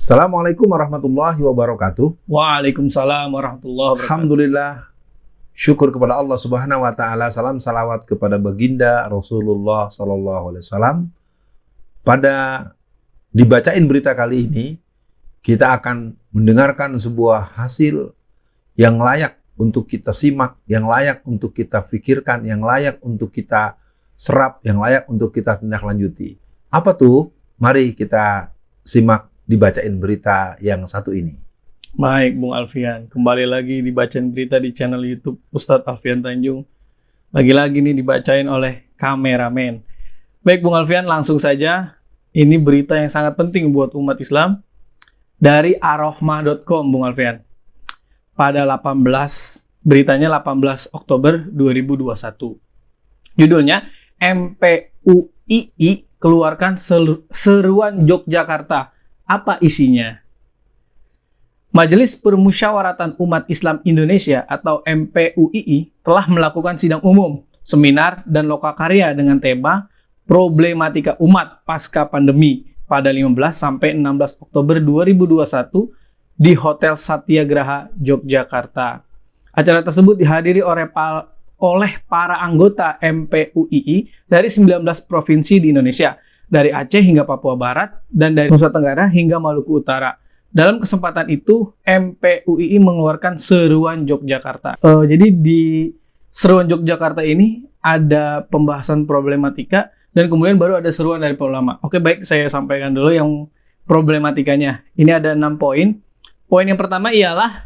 Assalamualaikum warahmatullahi wabarakatuh. Waalaikumsalam warahmatullahi wabarakatuh. Alhamdulillah, syukur kepada Allah Subhanahu wa taala. Salam salawat kepada baginda Rasulullah sallallahu alaihi wasallam. Pada dibacain berita kali ini, kita akan mendengarkan sebuah hasil yang layak untuk kita simak, yang layak untuk kita pikirkan, yang layak untuk kita serap, yang layak untuk kita tindak lanjuti. Apa tuh? Mari kita simak dibacain berita yang satu ini. Baik, Bung Alfian. Kembali lagi dibacain berita di channel YouTube Ustadz Alfian Tanjung. Lagi-lagi nih dibacain oleh kameramen. Baik, Bung Alfian, langsung saja. Ini berita yang sangat penting buat umat Islam. Dari arohmah.com, Bung Alfian. Pada beritanya 18 Oktober 2021. Judulnya, MPUII keluarkan seruan Yogyakarta. Apa isinya? Majelis Permusyawaratan Umat Islam Indonesia atau MPUII telah melakukan sidang umum, seminar, dan lokakarya dengan tema Problematika Umat Pasca Pandemi pada 15 sampai 16 Oktober 2021 di Hotel Satyagraha, Yogyakarta. Acara tersebut dihadiri oleh para anggota MPUII dari 19 provinsi di Indonesia, dari Aceh hingga Papua Barat, dan dari Nusa Tenggara hingga Maluku Utara. Dalam kesempatan itu, MPUII mengeluarkan seruan Yogyakarta. Jadi di seruan Yogyakarta ini ada pembahasan problematika, dan kemudian baru ada seruan dari para ulama. Oke, baik, saya sampaikan dulu yang problematikanya. Ini ada 6 poin. Poin yang pertama ialah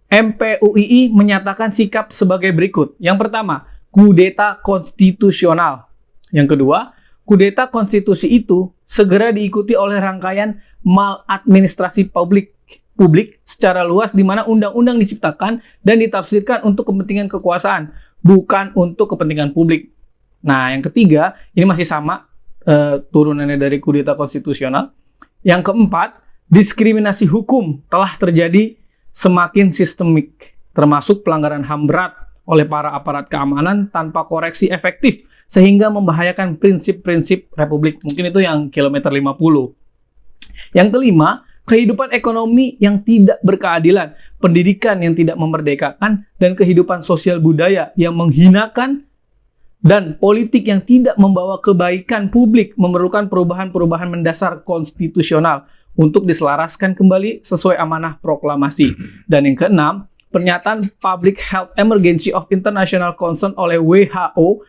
MPUII menyatakan sikap sebagai berikut. Yang pertama, kudeta konstitusional. Yang kedua, kudeta konstitusi itu segera diikuti oleh rangkaian maladministrasi publik secara luas di mana undang-undang diciptakan dan ditafsirkan untuk kepentingan kekuasaan, bukan untuk kepentingan publik. Nah, yang ketiga, ini masih sama turunannya dari kudeta konstitusional. Yang keempat, diskriminasi hukum telah terjadi semakin sistemik, termasuk pelanggaran HAM berat oleh para aparat keamanan tanpa koreksi efektif, sehingga membahayakan prinsip-prinsip Republik. Mungkin itu yang kilometer 50. Yang kelima, kehidupan ekonomi yang tidak berkeadilan, pendidikan yang tidak memerdekakan, dan kehidupan sosial budaya yang menghinakan, dan politik yang tidak membawa kebaikan publik memerlukan perubahan-perubahan mendasar konstitusional untuk diselaraskan kembali sesuai amanah proklamasi. Dan yang keenam, pernyataan Public Health Emergency of International Concern oleh WHO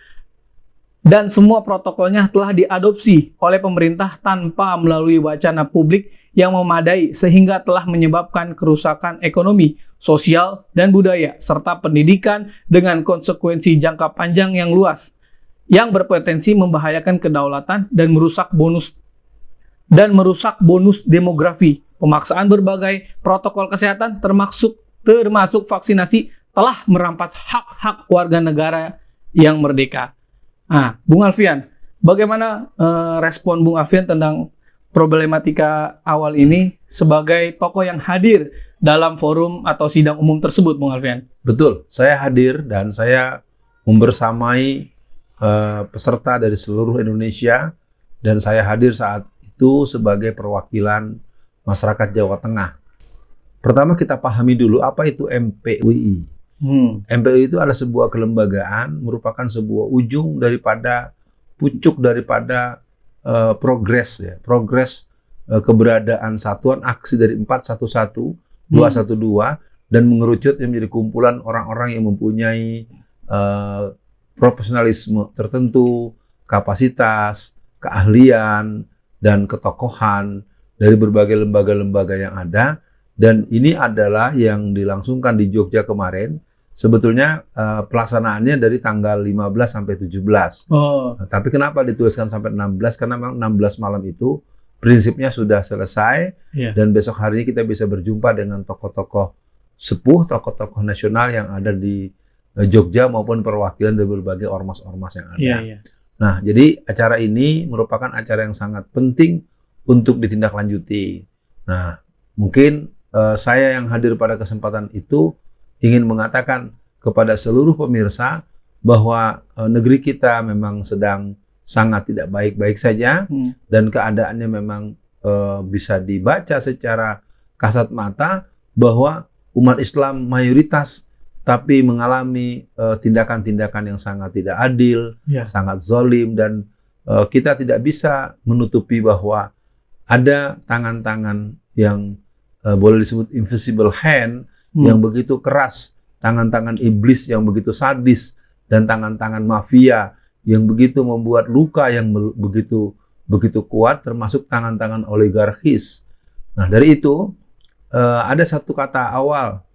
dan semua protokolnya telah diadopsi oleh pemerintah tanpa melalui wacana publik yang memadai sehingga telah menyebabkan kerusakan ekonomi, sosial, dan budaya serta pendidikan dengan konsekuensi jangka panjang yang luas yang berpotensi membahayakan kedaulatan dan merusak bonus demografi. Pemaksaan berbagai protokol kesehatan termasuk vaksinasi telah merampas hak-hak warga negara yang merdeka. Nah, Bung Alfian, bagaimana respon Bung Alfian tentang problematika awal ini sebagai tokoh yang hadir dalam forum atau sidang umum tersebut, Bung Alfian? Betul, saya hadir dan saya membersamai peserta dari seluruh Indonesia, dan saya hadir saat itu sebagai perwakilan masyarakat Jawa Tengah. Pertama kita pahami dulu apa itu MPUII. MPUII itu adalah sebuah kelembagaan, merupakan sebuah puncuk daripada progres keberadaan satuan aksi dari 411, 212, dan mengerucut menjadi kumpulan orang-orang yang mempunyai profesionalisme tertentu, kapasitas, keahlian, dan ketokohan dari berbagai lembaga-lembaga yang ada. Dan ini adalah yang dilangsungkan di Jogja kemarin. Sebetulnya pelaksanaannya dari tanggal 15 sampai 17. Nah, tapi kenapa dituliskan sampai 16? Karena memang 16 malam itu prinsipnya sudah selesai. Dan besok hari ini kita bisa berjumpa dengan tokoh-tokoh sepuh, tokoh-tokoh nasional yang ada di Jogja maupun perwakilan dari berbagai ormas-ormas yang ada. Nah, jadi acara ini merupakan acara yang sangat penting untuk ditindaklanjuti. Nah, mungkin saya yang hadir pada kesempatan itu ingin mengatakan kepada seluruh pemirsa bahwa negeri kita memang sedang sangat tidak baik-baik saja, dan keadaannya memang bisa dibaca secara kasat mata bahwa umat Islam mayoritas tapi mengalami tindakan-tindakan yang sangat tidak adil, Ya. sangat zalim, dan kita tidak bisa menutupi bahwa ada tangan-tangan yang boleh disebut invisible hand yang begitu keras, tangan-tangan iblis yang begitu sadis, dan tangan-tangan mafia yang begitu membuat luka yang begitu kuat, termasuk tangan-tangan oligarkis. Nah, dari itu ada satu kata awal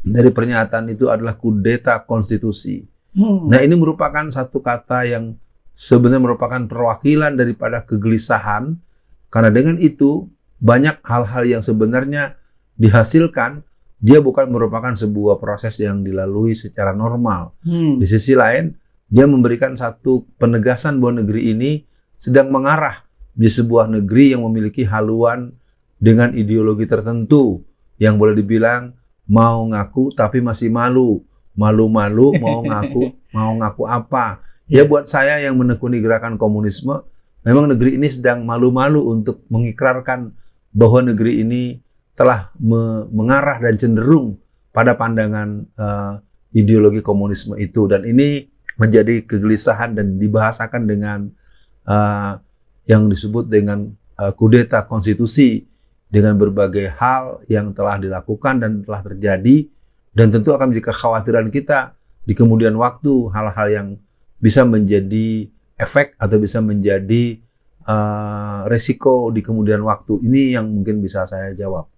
dari pernyataan itu adalah kudeta konstitusi. Nah, ini merupakan satu kata yang sebenarnya merupakan perwakilan daripada kegelisahan, karena dengan itu banyak hal-hal yang sebenarnya dihasilkan, dia bukan merupakan sebuah proses yang dilalui secara normal. Di sisi lain, dia memberikan satu penegasan bahwa negeri ini sedang mengarah di sebuah negeri yang memiliki haluan dengan ideologi tertentu yang boleh dibilang mau ngaku tapi masih malu-malu mau ngaku apa. Ya, buat saya yang menekuni gerakan komunisme, memang negeri ini sedang malu-malu untuk mengikrarkan bahwa negeri ini telah mengarah dan cenderung pada pandangan ideologi komunisme itu, dan ini menjadi kegelisahan dan dibahasakan dengan yang disebut dengan kudeta konstitusi, dengan berbagai hal yang telah dilakukan dan telah terjadi, dan tentu akan menjadi kekhawatiran kita di kemudian waktu hal-hal yang bisa menjadi efek atau bisa menjadi resiko di kemudian waktu. Ini yang mungkin bisa saya jawab.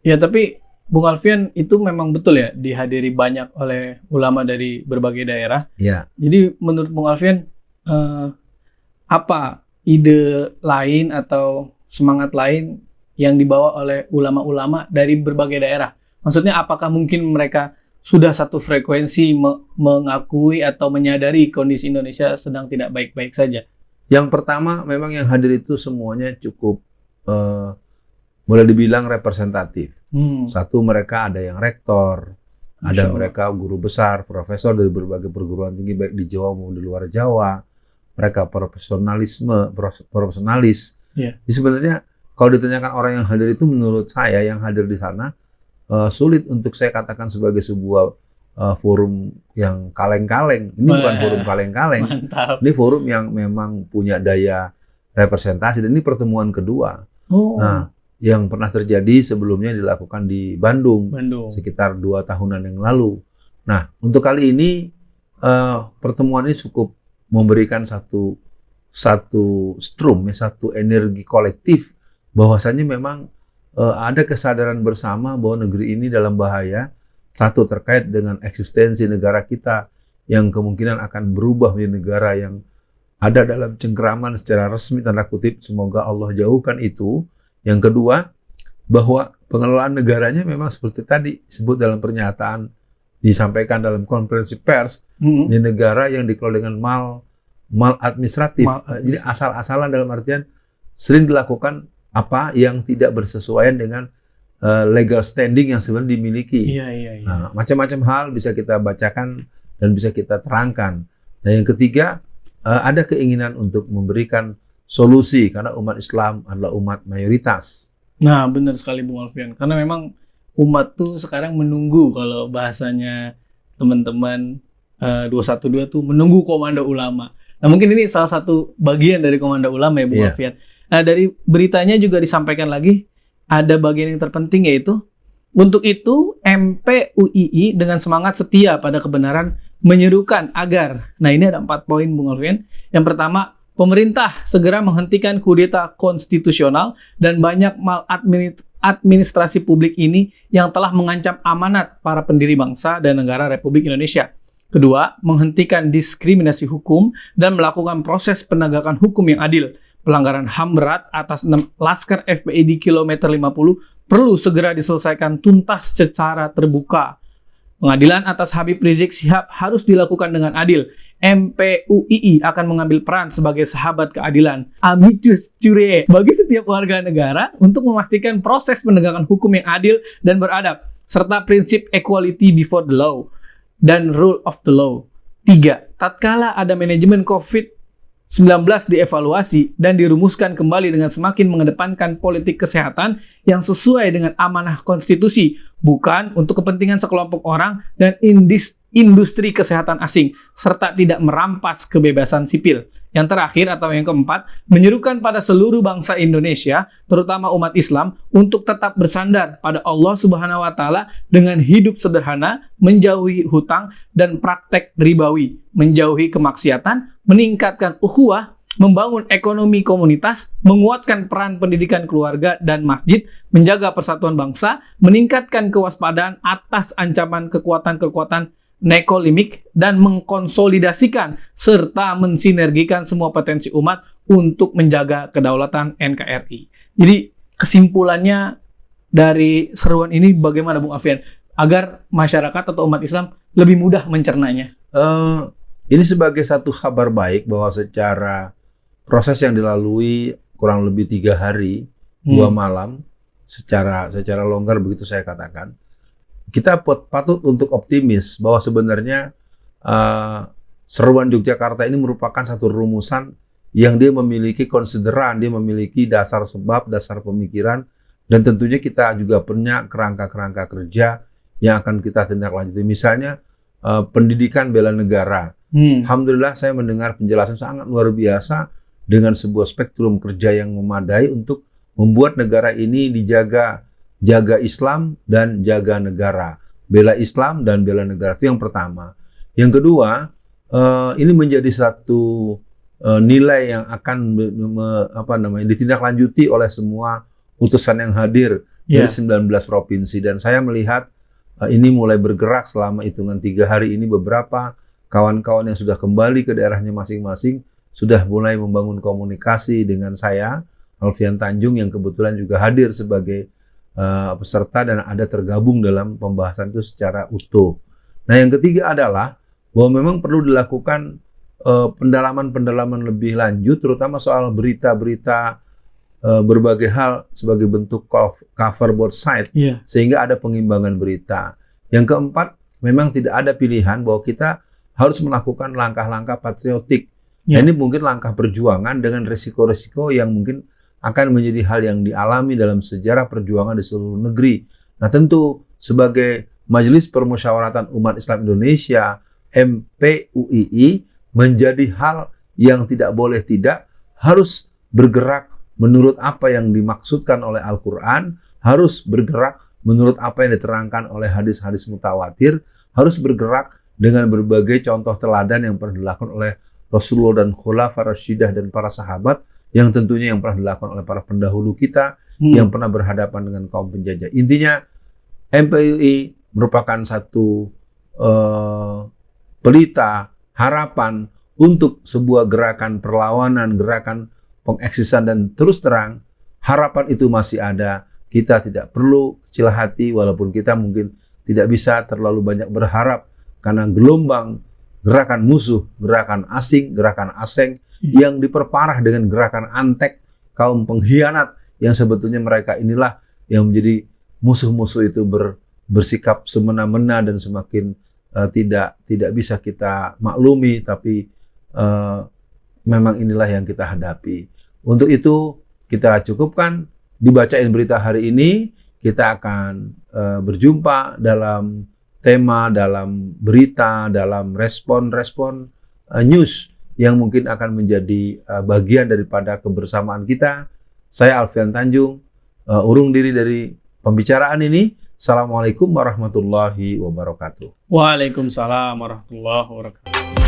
Ya, tapi Bung Alfian, itu memang betul ya dihadiri banyak oleh ulama dari berbagai daerah. Ya. Jadi menurut Bung Alfian, apa ide lain atau semangat lain yang dibawa oleh ulama-ulama dari berbagai daerah? Maksudnya apakah mungkin mereka sudah satu frekuensi mengakui atau menyadari kondisi Indonesia sedang tidak baik-baik saja? Yang pertama, memang yang hadir itu semuanya cukup boleh dibilang representatif. Satu, mereka ada yang rektor, ada mereka guru besar, profesor dari berbagai perguruan tinggi baik di Jawa maupun di luar Jawa. Mereka profesionalis. Yeah. Jadi sebenarnya kalau ditanyakan orang yang hadir itu, menurut saya yang hadir di sana sulit untuk saya katakan sebagai sebuah forum yang kaleng-kaleng. Ini bukan forum kaleng-kaleng. Mantap. Ini forum yang memang punya daya representasi, dan ini pertemuan kedua. Nah, yang pernah terjadi sebelumnya dilakukan di Bandung. Sekitar 2 tahunan yang lalu. Nah, untuk kali ini pertemuan ini cukup memberikan satu strum, satu energi kolektif, bahwasannya memang ada kesadaran bersama bahwa negeri ini dalam bahaya. Satu, terkait dengan eksistensi negara kita yang kemungkinan akan berubah menjadi negara yang ada dalam cengkeraman secara resmi, tanda kutip, semoga Allah jauhkan itu. Yang kedua, bahwa pengelolaan negaranya memang seperti tadi disebut dalam pernyataan, disampaikan dalam konferensi pers, di negara yang dikelola dengan mal administratif. Jadi asal-asalan, dalam artian sering dilakukan apa yang tidak bersesuaian dengan legal standing yang sebenarnya dimiliki. Iya. Nah, macam-macam hal bisa kita bacakan dan bisa kita terangkan. Nah, yang ketiga, ada keinginan untuk memberikan solusi, karena umat Islam adalah umat mayoritas. Nah, benar sekali Bung Alfian. Karena memang umat tuh sekarang menunggu, kalau bahasanya teman-teman 212 tuh menunggu komando ulama. Nah, mungkin ini salah satu bagian dari komando ulama ya Bung Alfian. Nah, dari beritanya juga disampaikan lagi, ada bagian yang terpenting, yaitu untuk itu MPUII dengan semangat setia pada kebenaran menyerukan agar, nah ini ada 4 poin Bung Alfian. Yang pertama, pemerintah segera menghentikan kudeta konstitusional dan banyak maladministrasi publik ini yang telah mengancam amanat para pendiri bangsa dan negara Republik Indonesia. Kedua, menghentikan diskriminasi hukum dan melakukan proses penegakan hukum yang adil. Pelanggaran HAM berat atas 6 Laskar FPI di kilometer 50 perlu segera diselesaikan tuntas secara terbuka. Pengadilan atas Habib Rizik Syihab harus dilakukan dengan adil. MPUII akan mengambil peran sebagai sahabat keadilan, amicus curiae, bagi setiap warga negara untuk memastikan proses penegakan hukum yang adil dan beradab, serta prinsip equality before the law dan rule of the law. 3. Tatkala ada manajemen COVID-19 dievaluasi dan dirumuskan kembali dengan semakin mengedepankan politik kesehatan yang sesuai dengan amanah konstitusi, bukan untuk kepentingan sekelompok orang dan industri kesehatan asing, serta tidak merampas kebebasan sipil. Yang terakhir atau yang keempat, menyerukan pada seluruh bangsa Indonesia, terutama umat Islam, untuk tetap bersandar pada Allah Subhanahu wa Ta'ala dengan hidup sederhana, menjauhi hutang dan praktek ribawi, menjauhi kemaksiatan, meningkatkan ukhuwah, membangun ekonomi komunitas, menguatkan peran pendidikan keluarga dan masjid, menjaga persatuan bangsa, meningkatkan kewaspadaan atas ancaman kekuatan-kekuatan nekolimik, dan mengkonsolidasikan serta mensinergikan semua potensi umat untuk menjaga kedaulatan NKRI. Jadi kesimpulannya dari seruan ini bagaimana Bung Alfian agar masyarakat atau umat Islam lebih mudah mencernanya? Ini sebagai satu kabar baik bahwa secara proses yang dilalui kurang lebih 3 hari 2 malam secara longgar, begitu saya katakan, kita patut untuk optimis bahwa sebenarnya seruan Yogyakarta ini merupakan satu rumusan yang dia memiliki konsideran, dia memiliki dasar sebab, dasar pemikiran, dan tentunya kita juga punya kerangka-kerangka kerja yang akan kita tindak lanjuti. Misalnya pendidikan bela negara. Alhamdulillah saya mendengar penjelasan sangat luar biasa dengan sebuah spektrum kerja yang memadai untuk membuat negara ini dijaga Islam dan jaga negara, bela Islam dan bela negara. Itu yang pertama. Yang kedua, ini menjadi satu nilai yang akan ditindaklanjuti oleh semua utusan yang hadir dari 19 provinsi. Dan saya melihat ini mulai bergerak selama hitungan 3 hari ini. Beberapa kawan-kawan yang sudah kembali ke daerahnya masing-masing sudah mulai membangun komunikasi dengan saya, Alfian Tanjung, yang kebetulan juga hadir sebagai peserta dan ada tergabung dalam pembahasan itu secara utuh. Nah, yang ketiga adalah bahwa memang perlu dilakukan pendalaman lebih lanjut, terutama soal berita-berita berbagai hal sebagai bentuk cover both side, sehingga ada pengimbangan berita. Yang keempat, memang tidak ada pilihan bahwa kita harus melakukan langkah-langkah patriotik. Nah, ini mungkin langkah perjuangan dengan resiko-resiko yang mungkin akan menjadi hal yang dialami dalam sejarah perjuangan di seluruh negeri. Nah, tentu sebagai Majelis Permusyawaratan Umat Islam Indonesia, MPUII, menjadi hal yang tidak boleh tidak, harus bergerak menurut apa yang dimaksudkan oleh Al-Quran, harus bergerak menurut apa yang diterangkan oleh hadis-hadis mutawatir, harus bergerak dengan berbagai contoh teladan yang pernah dilakukan oleh Rasulullah dan Khulafaur Rasyidah dan para sahabat, yang tentunya yang pernah dilakukan oleh para pendahulu kita yang pernah berhadapan dengan kaum penjajah. Intinya, MPUI merupakan satu pelita harapan untuk sebuah gerakan perlawanan, gerakan pengeksisan, dan terus terang harapan itu masih ada. Kita tidak perlu kecil hati, walaupun kita mungkin tidak bisa terlalu banyak berharap karena gelombang gerakan musuh, gerakan asing, gerakan asing yang diperparah dengan gerakan antek, kaum pengkhianat yang sebetulnya mereka inilah yang menjadi musuh-musuh itu bersikap semena-mena dan semakin tidak bisa kita maklumi, tapi memang inilah yang kita hadapi. Untuk itu kita cukupkan dibacain berita hari ini. Kita akan berjumpa dalam tema, dalam berita, dalam respon-respon news yang mungkin akan menjadi bagian daripada kebersamaan kita. Saya Alfian Tanjung, urung diri dari pembicaraan ini. Assalamualaikum warahmatullahi wabarakatuh. Waalaikumsalam warahmatullahi wabarakatuh.